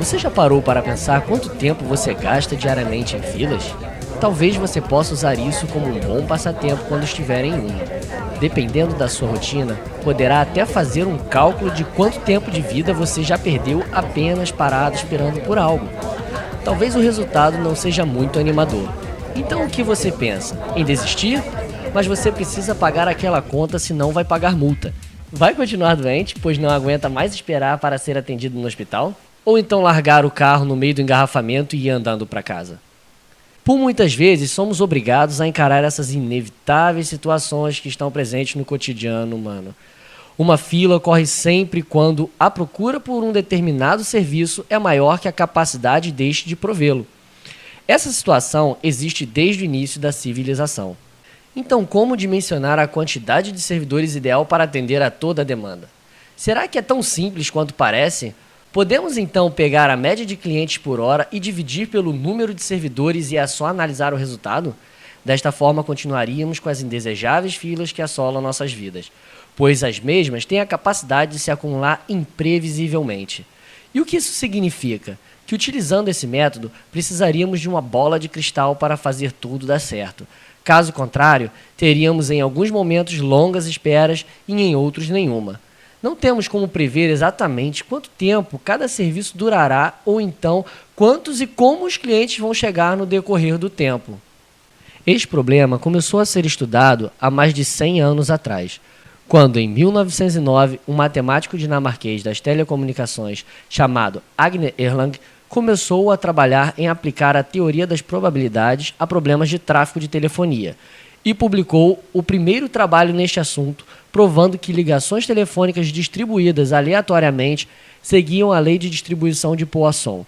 Você já parou para pensar quanto tempo você gasta diariamente em filas? Talvez você possa usar isso como um bom passatempo quando estiver em uma. Dependendo da sua rotina, poderá até fazer um cálculo de quanto tempo de vida você já perdeu apenas parado esperando por algo. Talvez o resultado não seja muito animador. Então o que você pensa? Em desistir? Mas você precisa pagar aquela conta, senão vai pagar multa. Vai continuar doente, pois não aguenta mais esperar para ser atendido no hospital? Ou então largar o carro no meio do engarrafamento e ir andando para casa? Por muitas vezes, somos obrigados a encarar essas inevitáveis situações que estão presentes no cotidiano humano. Uma fila ocorre sempre quando a procura por um determinado serviço é maior que a capacidade deste de provê-lo. Essa situação existe desde o início da civilização. Então, como dimensionar a quantidade de servidores ideal para atender a toda a demanda? Será que é tão simples quanto parece? Podemos então pegar a média de clientes por hora e dividir pelo número de servidores e é só analisar o resultado? Desta forma, continuaríamos com as indesejáveis filas que assolam nossas vidas, pois as mesmas têm a capacidade de se acumular imprevisivelmente. E o que isso significa? Que utilizando esse método, precisaríamos de uma bola de cristal para fazer tudo dar certo. Caso contrário, teríamos em alguns momentos longas esperas e em outros nenhuma. Não temos como prever exatamente quanto tempo cada serviço durará ou então quantos e como os clientes vão chegar no decorrer do tempo. Este problema começou a ser estudado há mais de 100 anos atrás, quando em 1909 um matemático dinamarquês das telecomunicações chamado Agne Erlang começou a trabalhar em aplicar a teoria das probabilidades a problemas de tráfego de telefonia e publicou o primeiro trabalho neste assunto, provando que ligações telefônicas distribuídas aleatoriamente seguiam a lei de distribuição de Poisson.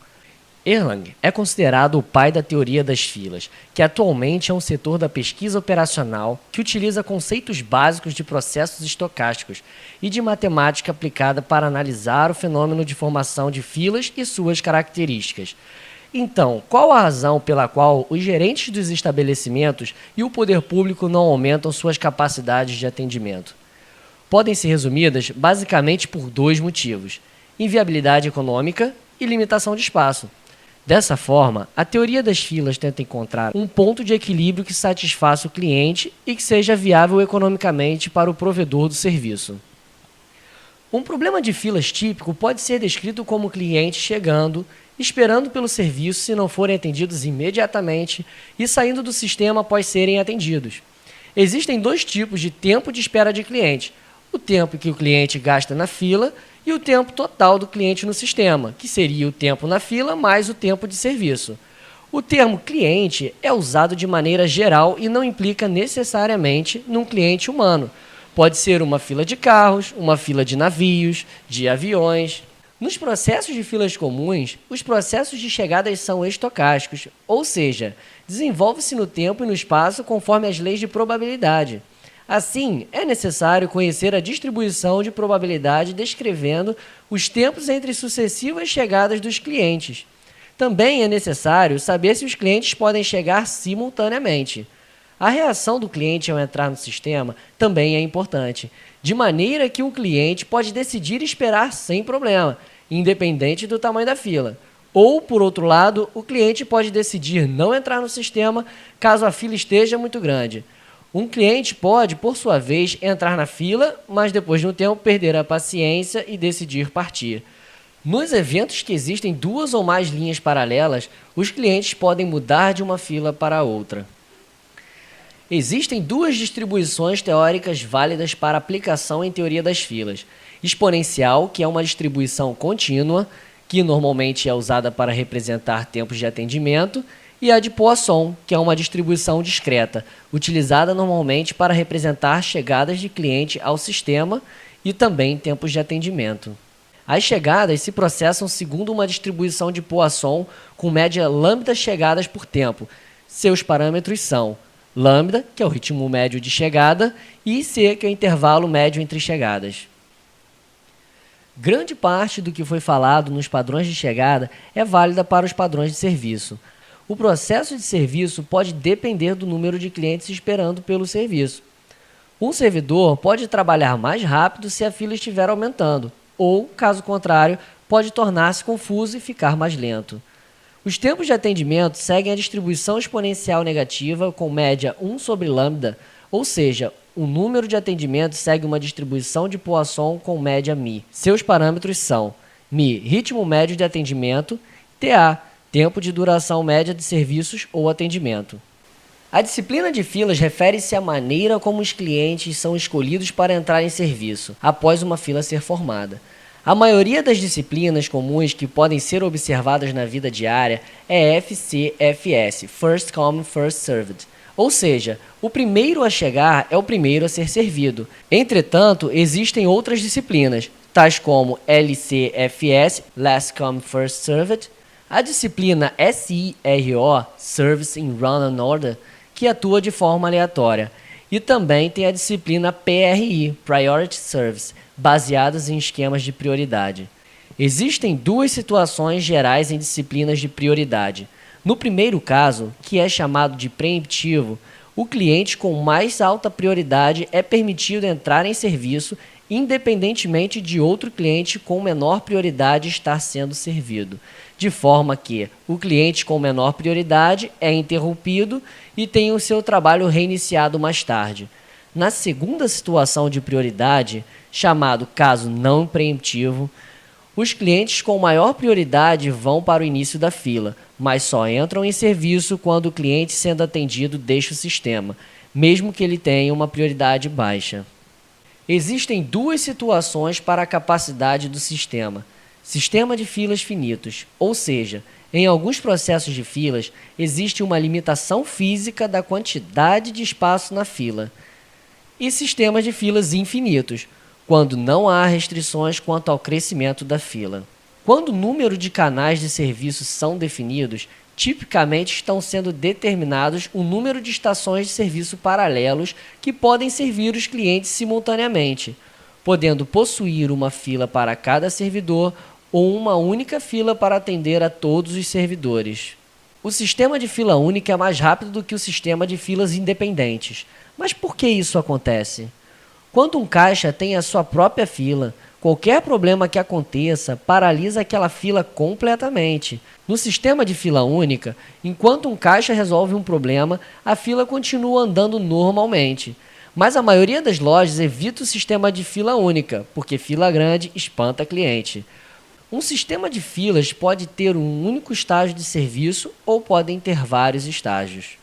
Erlang é considerado o pai da teoria das filas, que atualmente é um setor da pesquisa operacional que utiliza conceitos básicos de processos estocásticos e de matemática aplicada para analisar o fenômeno de formação de filas e suas características. Então, qual a razão pela qual os gerentes dos estabelecimentos e o poder público não aumentam suas capacidades de atendimento? Podem ser resumidas basicamente por dois motivos: inviabilidade econômica e limitação de espaço. Dessa forma, a teoria das filas tenta encontrar um ponto de equilíbrio que satisfaça o cliente e que seja viável economicamente para o provedor do serviço. Um problema de filas típico pode ser descrito como clientes chegando, esperando pelo serviço se não forem atendidos imediatamente e saindo do sistema após serem atendidos. Existem dois tipos de tempo de espera de cliente: o tempo que o cliente gasta na fila e o tempo total do cliente no sistema, que seria o tempo na fila mais o tempo de serviço. O termo cliente é usado de maneira geral e não implica necessariamente num cliente humano. Pode ser uma fila de carros, uma fila de navios, de aviões. Nos processos de filas comuns, os processos de chegadas são estocásticos, ou seja, desenvolve-se no tempo e no espaço conforme as leis de probabilidade. Assim, é necessário conhecer a distribuição de probabilidade descrevendo os tempos entre sucessivas chegadas dos clientes. Também é necessário saber se os clientes podem chegar simultaneamente. A reação do cliente ao entrar no sistema também é importante, de maneira que um cliente pode decidir esperar sem problema, independente do tamanho da fila. Ou, por outro lado, o cliente pode decidir não entrar no sistema caso a fila esteja muito grande. Um cliente pode, por sua vez, entrar na fila, mas depois de um tempo perder a paciência e decidir partir. Nos eventos que existem duas ou mais linhas paralelas, os clientes podem mudar de uma fila para outra. Existem duas distribuições teóricas válidas para aplicação em teoria das filas: exponencial, que é uma distribuição contínua, que normalmente é usada para representar tempos de atendimento, e a de Poisson, que é uma distribuição discreta, utilizada normalmente para representar chegadas de cliente ao sistema e também tempos de atendimento. As chegadas se processam segundo uma distribuição de Poisson com média lambda chegadas por tempo. Seus parâmetros são lambda, que é o ritmo médio de chegada, e c, que é o intervalo médio entre chegadas. Grande parte do que foi falado nos padrões de chegada é válida para os padrões de serviço. O processo de serviço pode depender do número de clientes esperando pelo serviço. Um servidor pode trabalhar mais rápido se a fila estiver aumentando, ou, caso contrário, pode tornar-se confuso e ficar mais lento. Os tempos de atendimento seguem a distribuição exponencial negativa com média 1 sobre lambda, ou seja, o número de atendimentos segue uma distribuição de Poisson com média μ. Seus parâmetros são μ, ritmo médio de atendimento, TA, tempo de duração média de serviços ou atendimento. A disciplina de filas refere-se à maneira como os clientes são escolhidos para entrar em serviço, após uma fila ser formada. A maioria das disciplinas comuns que podem ser observadas na vida diária é FCFS, First Come, First Served. Ou seja, o primeiro a chegar é o primeiro a ser servido. Entretanto, existem outras disciplinas, tais como LCFS, Last Come, First Served, a disciplina SIRO, Service in Run and Order, que atua de forma aleatória, e também tem a disciplina PRI, Priority Service, baseadas em esquemas de prioridade. Existem duas situações gerais em disciplinas de prioridade. No primeiro caso, que é chamado de preemptivo, o cliente com mais alta prioridade é permitido entrar em serviço independentemente de outro cliente com menor prioridade estar sendo servido, de forma que o cliente com menor prioridade é interrompido e tem o seu trabalho reiniciado mais tarde. Na segunda situação de prioridade, chamado caso não preemptivo, os clientes com maior prioridade vão para o início da fila, mas só entram em serviço quando o cliente sendo atendido deixa o sistema, mesmo que ele tenha uma prioridade baixa. Existem duas situações para a capacidade do sistema. Sistema de filas finitos, ou seja, em alguns processos de filas, existe uma limitação física da quantidade de espaço na fila. E sistemas de filas infinitos, quando não há restrições quanto ao crescimento da fila. Quando o número de canais de serviço são definidos, tipicamente estão sendo determinados o número de estações de serviço paralelos que podem servir os clientes simultaneamente, podendo possuir uma fila para cada servidor ou uma única fila para atender a todos os servidores. O sistema de fila única é mais rápido do que o sistema de filas independentes. Mas por que isso acontece? Quando um caixa tem a sua própria fila, qualquer problema que aconteça paralisa aquela fila completamente. No sistema de fila única, enquanto um caixa resolve um problema, a fila continua andando normalmente. Mas a maioria das lojas evita o sistema de fila única, porque fila grande espanta cliente. Um sistema de filas pode ter um único estágio de serviço ou podem ter vários estágios.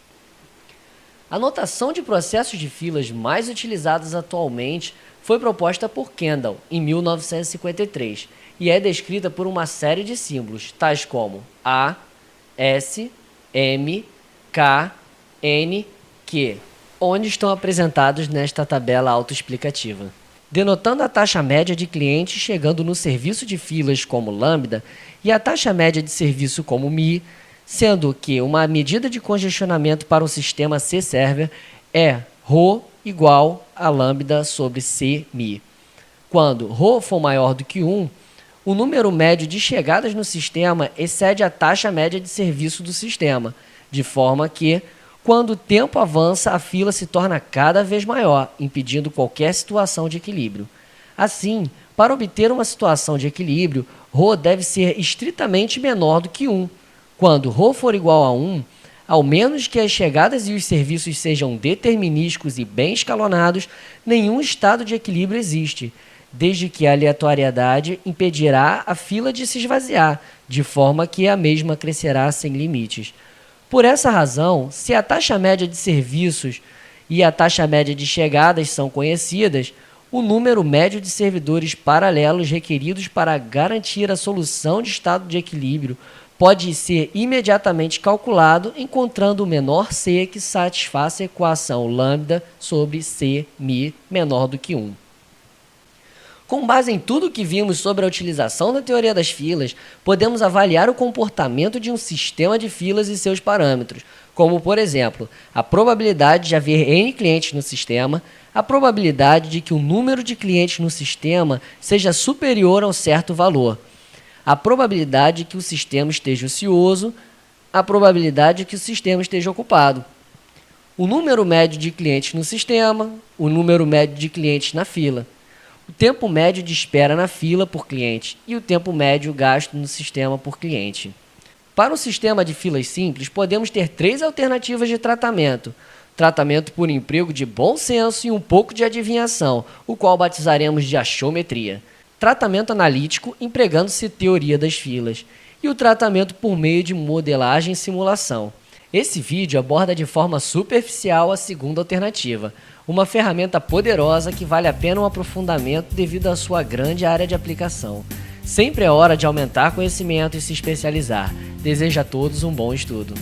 A notação de processos de filas mais utilizadas atualmente foi proposta por Kendall em 1953 e é descrita por uma série de símbolos, tais como A, S, M, K, N, Q, onde estão apresentados nesta tabela autoexplicativa, denotando a taxa média de clientes chegando no serviço de filas como lambda e a taxa média de serviço como mi, sendo que uma medida de congestionamento para o sistema C-Server é ρ igual a lambda sobre C mi. Quando ρ for maior do que 1, o número médio de chegadas no sistema excede a taxa média de serviço do sistema, de forma que, quando o tempo avança, a fila se torna cada vez maior, impedindo qualquer situação de equilíbrio. Assim, para obter uma situação de equilíbrio, ρ deve ser estritamente menor do que 1. Quando ρ for igual a 1, ao menos que as chegadas e os serviços sejam determinísticos e bem escalonados, nenhum estado de equilíbrio existe, desde que a aleatoriedade impedirá a fila de se esvaziar, de forma que a mesma crescerá sem limites. Por essa razão, se a taxa média de serviços e a taxa média de chegadas são conhecidas, o número médio de servidores paralelos requeridos para garantir a solução de estado de equilíbrio pode ser imediatamente calculado encontrando o menor C que satisfaça a equação lambda sobre C mi menor do que 1. Com base em tudo o que vimos sobre a utilização da teoria das filas, podemos avaliar o comportamento de um sistema de filas e seus parâmetros, como, por exemplo, a probabilidade de haver N clientes no sistema, a probabilidade de que o número de clientes no sistema seja superior a um certo valor, a probabilidade de que o sistema esteja ocioso, a probabilidade de que o sistema esteja ocupado, o número médio de clientes no sistema, o número médio de clientes na fila, o tempo médio de espera na fila por cliente e o tempo médio gasto no sistema por cliente. Para um sistema de filas simples, podemos ter 3 alternativas de tratamento. Tratamento por emprego de bom senso e um pouco de adivinhação, o qual batizaremos de achiometria. Tratamento analítico, empregando-se teoria das filas. E o tratamento por meio de modelagem e simulação. Esse vídeo aborda de forma superficial a segunda alternativa, uma ferramenta poderosa que vale a pena um aprofundamento devido à sua grande área de aplicação. Sempre é hora de aumentar conhecimento e se especializar. Desejo a todos um bom estudo.